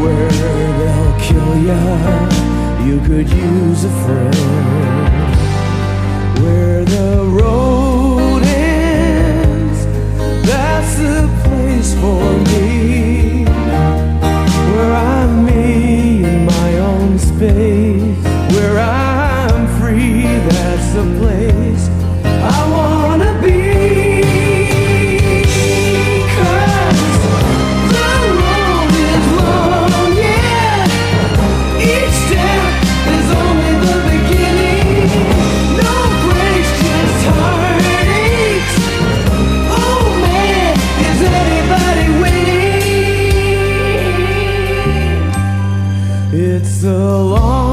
where they'll kill ya, you could use a friend. Where the road ends, that's the place for me. Where I'm me in my own space, where I'm free, that's the place I wanna be. It's a long